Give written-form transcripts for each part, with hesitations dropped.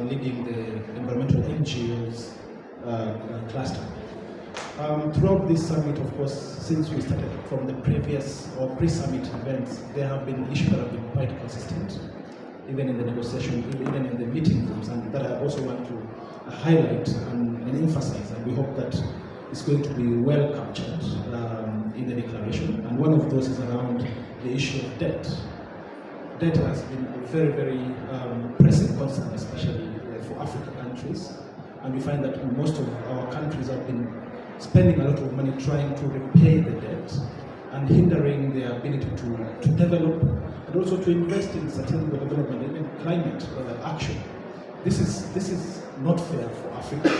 Leading the environmental NGOs cluster. Throughout this summit, of course, since we started from the previous or pre-summit events, there have been issues that have been quite consistent, even in the negotiation, even in the meeting rooms, and that I also want to highlight and emphasize, and we hope that it's going to be well captured in the declaration. And one of those is around the issue of debt. Debt has been a very, very pressing concern, especially for African countries. And we find that most of our countries have been spending a lot of money trying to repay the debt and hindering their ability to develop and also to invest in sustainable development, even climate action. This is not fair for Africa,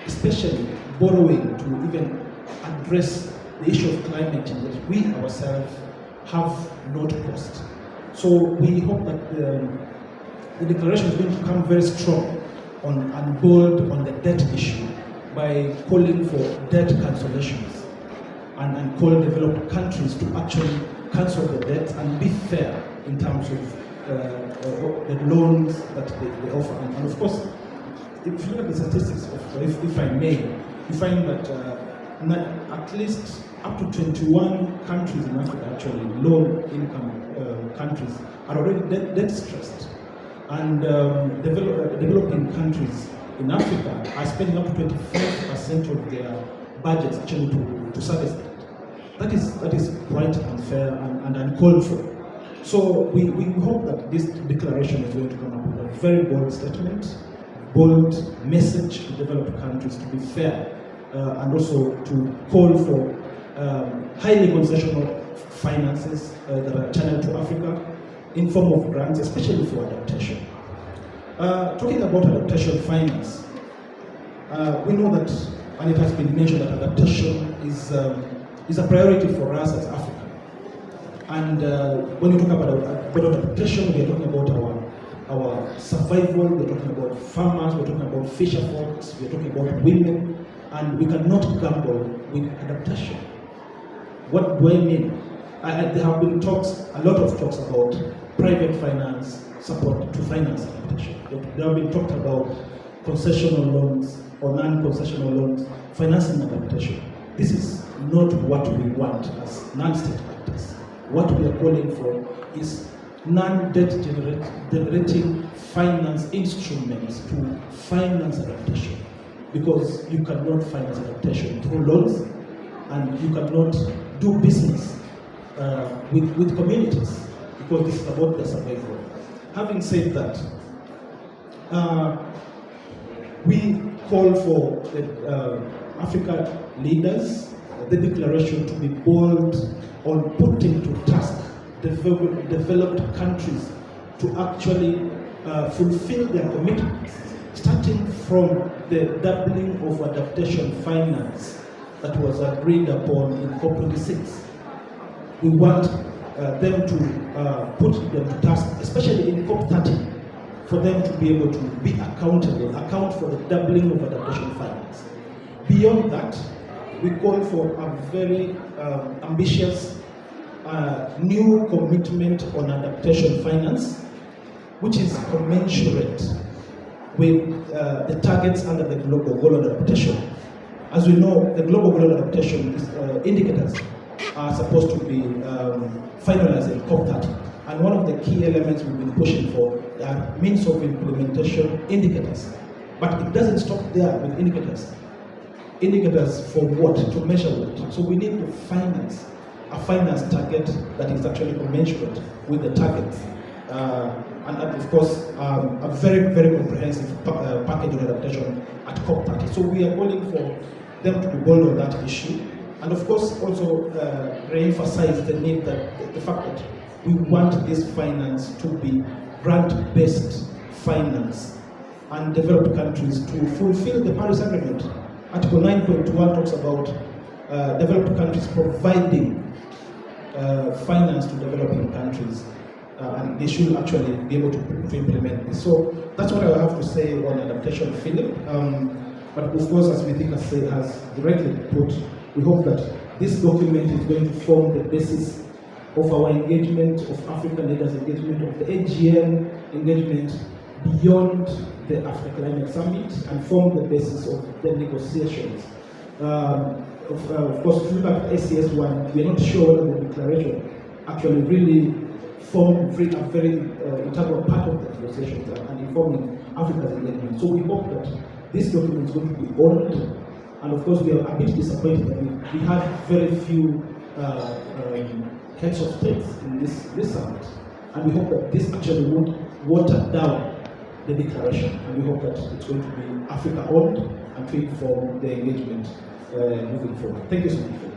especially borrowing to even address the issue of climate change that we ourselves have not caused. So we hope that the declaration is going to come very strong and bold on the debt issue by calling for debt cancellations and call developed countries to actually cancel the debt and be fair in terms of the loans that they offer. And of course, if you look at the statistics, if I may, you find that at least up to 21 countries in Africa, actually low-income countries, are already debt stressed. And developing countries in Africa are spending up to 25% of their budgets actually to service that. That is quite unfair and uncalled for. So we hope that this declaration is going to come up with a very bold statement, bold message to developed countries to be fair, and also to call for highly concessional finances that are channeled to Africa in form of grants, especially for adaptation. Talking about adaptation finance, we know that, and it has been mentioned that adaptation is a priority for us as Africa. And when you talk about adaptation, we are talking about our survival, we're talking about farmers, we're talking about fisher folks, we're talking about women, and we cannot gamble with adaptation. What do I mean? There have been a lot of talks about private finance support to finance adaptation. There have been talked about concessional loans or non-concessional loans financing adaptation. This is not what we want as non-state actors. What we are calling for is non-debt generating finance instruments to finance adaptation, because you cannot finance adaptation through loans, and you cannot do business with communities, because this is about their survival. Having said that, we call for the Africa leaders, the declaration to be bold on putting to task developed countries to actually fulfill their commitments, starting from the doubling of adaptation finance that was agreed upon in COP26. We want them to put them to task, especially in COP30, for them to be able to be account for the doubling of adaptation finance. Beyond that, we call for a very ambitious new commitment on adaptation finance, which is commensurate with the targets under the Global Goal of Adaptation. As we know, the Global Goal of Adaptation indicators are supposed to be finalized in COP30. And one of the key elements we've been pushing for are means of implementation indicators. But it doesn't stop there with indicators. Indicators for what? To measure what? So we need to finance a finance target that is actually commensurate with the targets. And of course, a very, very comprehensive package on adaptation at COP30. So we are calling for them to be bold on that issue. And of course, also re-emphasize the need that the fact that we want this finance to be grant-based finance and developed countries to fulfill the Paris Agreement. Article 9.1 talks about developed countries providing finance to developing countries, and they should actually be able to implement this. So that's what I have to say on adaptation, Philip. But of course, as we think has directly put, we hope that this document is going to form the basis of our engagement, of African leaders' engagement, of the AGM, engagement beyond the Africa Climate Summit and form the basis of the negotiations. Of course, if you look at ACS 1, we are not sure whether the declaration actually really formed a very integral part of the negotiations and informing Africa's engagement. So we hope that this document is going to be honored, and of course we are a bit disappointed that we have very few heads of states in this summit, and we hope that this actually won't water down the declaration, and we hope that it's going to be Africa-owned and to inform the engagement moving forward. Thank you so much.